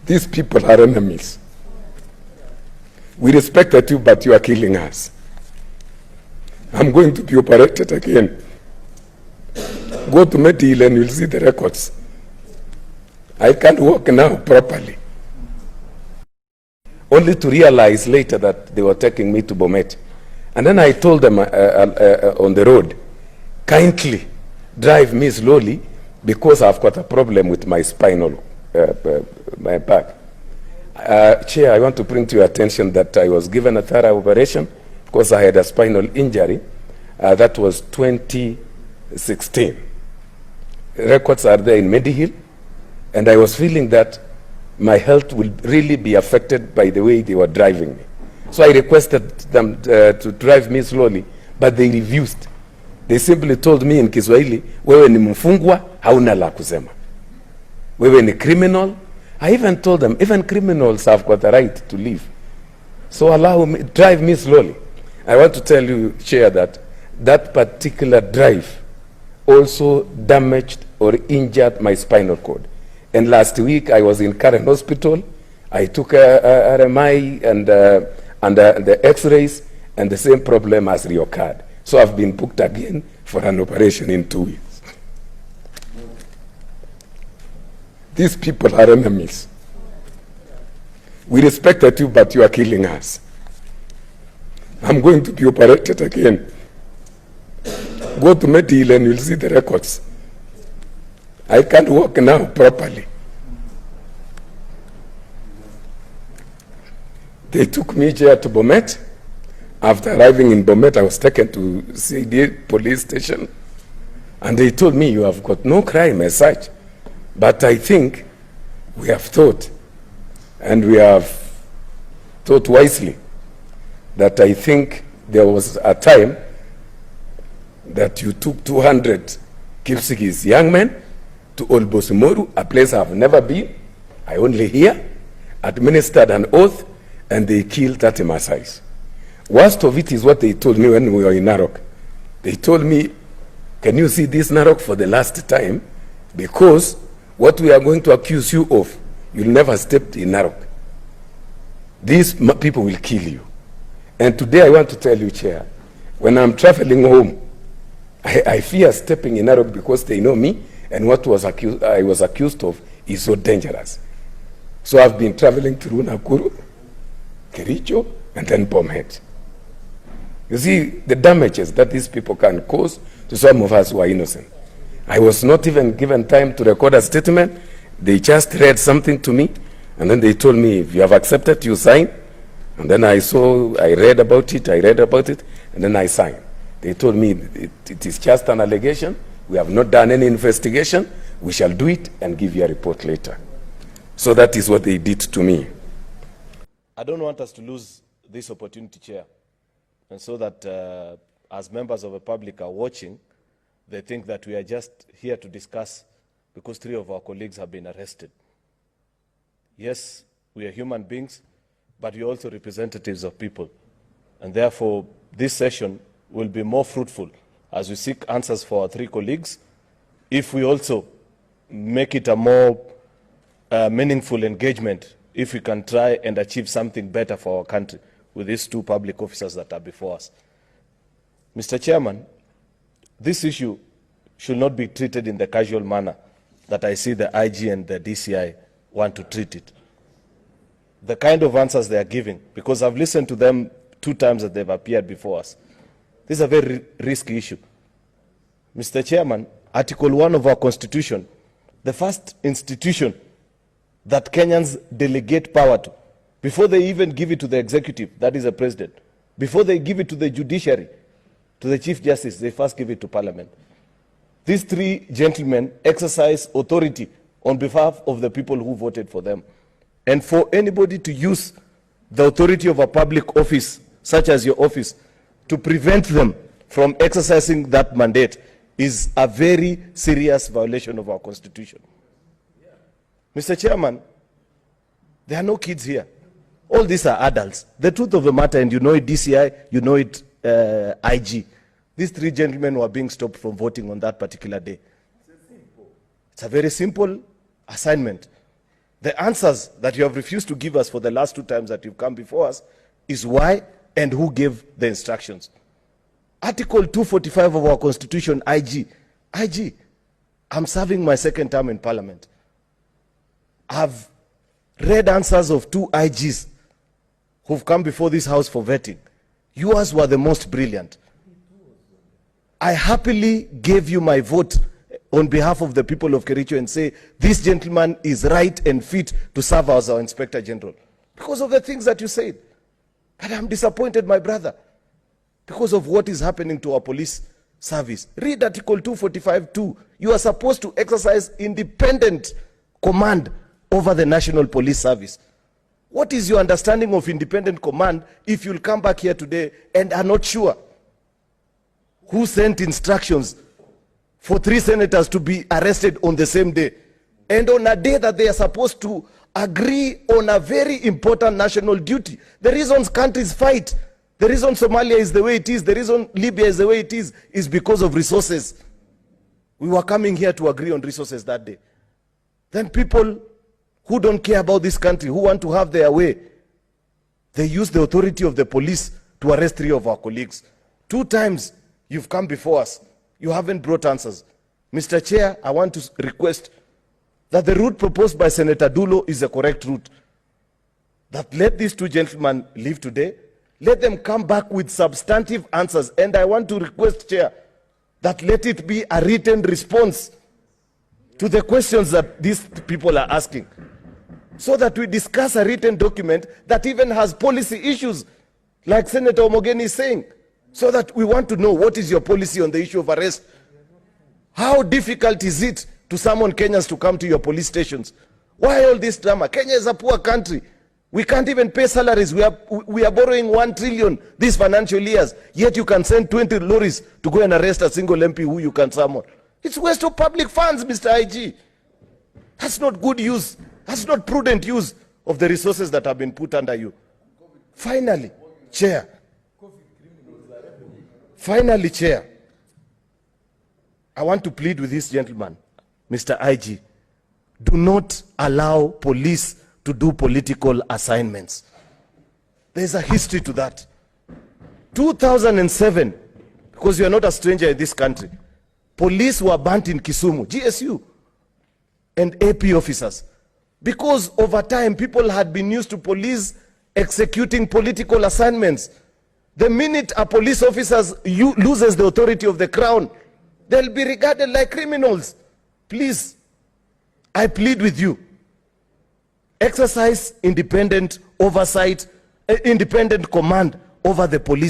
These people are enemies. We respected you, but you are killing us. I'm going to be operated again. Go to Medill and you'll see the records. I can't walk now properly. Only to realize later that they were taking me to Bomet. And then I told them on the road, kindly drive me slowly because I've got a problem with my spinal, my back. Chair, I want to bring to your attention that I was given a thorough operation because I had a spinal injury. That was 2016. Records are there in Medill, and I was feeling that my health will really be affected by the way they were driving me. So I requested them to drive me slowly, but they refused. They simply told me in Kiswahili, wewe ni mfungwa, hauna la kusema. Wewe ni criminal. I even told them, even criminals have got the right to live. So allow me, drive me slowly. I want to tell you, Chair, that that particular drive also damaged or injured my spinal cord. And last week I was in Karen Hospital. I took a RMI and the X-rays, and the same problem has reoccurred. So I've been booked again for an operation in 2 weeks. These people are enemies. We respected you, but you are killing us. I'm going to be operated again. Go to Medill and you'll see the records. I can't walk now properly. They took me here to Bomet. After arriving in Bomet, I was taken to CD police station. And they told me, you have got no crime as such. But I think we have thought, and we have thought wisely, that I think there was a time that you took 200 Kipsigis young men to Olbosimoru, a place I've never been. I only hear, administered an oath, and they killed 30 Maasais. Worst of it is what they told me when we were in Narok. They told me, can you see this Narok for the last time? Because what we are going to accuse you of, you'll never step in Narok. These people will kill you. And today I want to tell you, Chair, when I'm traveling home, I fear stepping in Narok because they know me, and what I was accused of is so dangerous. So I've been traveling through Nakuru, Kericho, and then Bomet. You see the damages that these people can cause to some of us who are innocent. I was not even given time to record a statement. They just read something to me, and then they told me, if you have accepted, you sign. And then I read about it, and then I signed. They told me it is just an allegation. We have not done any investigation. We shall do it and give you a report later. So that is what they did to me. I don't want us to lose this opportunity, Chair. And so that as members of the public are watching, they think that we are just here to discuss because 3 of our colleagues have been arrested. Yes, we are human beings, but we are also representatives of people. And therefore, this session will be more fruitful as we seek answers for our 3 colleagues, if we also make it a more meaningful engagement, if we can try and achieve something better for our country with these 2 public officers that are before us. Mr. Chairman, this issue should not be treated in the casual manner that I see the IG and the DCI want to treat it. The kind of answers they are giving, because I've listened to them 2 times that they've appeared before us. This is a very risky issue. Mr. Chairman, Article 1 of our Constitution, the first institution that Kenyans delegate power to, before they even give it to the executive, that is the president, before they give it to the judiciary, to the Chief Justice, they first give it to Parliament. These 3 gentlemen exercise authority on behalf of the people who voted for them. And for anybody to use the authority of a public office, such as your office, to prevent them from exercising that mandate is a very serious violation of our Constitution. Mr. Chairman, there are no kids here. All these are adults. The truth of the matter, and you know it, DCI, you know it, IG. These 3 gentlemen were being stopped from voting on that particular day. It's a very simple assignment. The answers that you have refused to give us for the last 2 times that you've come before us is why and who gave the instructions. Article 245 of our Constitution, IG, I'm serving my 2nd term in Parliament. I've read answers of 2 IGs who've come before this House for vetting. Yours were the most brilliant. I happily gave you my vote on behalf of the people of Kericho and say, this gentleman is right and fit to serve as our Inspector General. Because of the things that you said. But I'm disappointed, my brother, because of what is happening to our police service. Read Article 245(2). You are supposed to exercise independent command over the National Police Service. What is your understanding of independent command if you'll come back here today and are not sure who sent instructions for 3 senators to be arrested on the same day, and on a day that they are supposed to agree on a very important national duty? The reason countries fight, the reason Somalia is the way it is, the reason Libya is the way it is because of resources. We were coming here to agree on resources that day. Then people who don't care about this country, who want to have their way, they use the authority of the police to arrest 3 of our colleagues. 2 times you've come before us. You haven't brought answers. Mr. Chair, I want to request that the route proposed by Senator Dulo is the correct route. That let these 2 gentlemen leave today. Let them come back with substantive answers. And I want to request, Chair, that let it be a written response to the questions that these people are asking, so that we discuss a written document that even has policy issues, like Senator Omogeni is saying, so that we want to know what is your policy on the issue of arrest. How difficult is it to summon Kenyans to come to your police stations? Why all this drama? Kenya is a poor country. We can't even pay salaries. We are borrowing 1 trillion these financial years, yet you can send 20 lorries to go and arrest a single MP who you can summon. It's waste of public funds, Mr. IG. That's not good use. That's not prudent use of the resources that have been put under you. Finally, Chair, I want to plead with this gentleman, Mr. IG, do not allow police to do political assignments. There's a history to that. 2007, because you are not a stranger in this country, police were burnt in Kisumu, GSU, and AP officers. Because over time, people had been used to police executing political assignments. The minute a police officer loses the authority of the crown, they'll be regarded like criminals. Please, I plead with you. Exercise independent oversight, independent command over the police.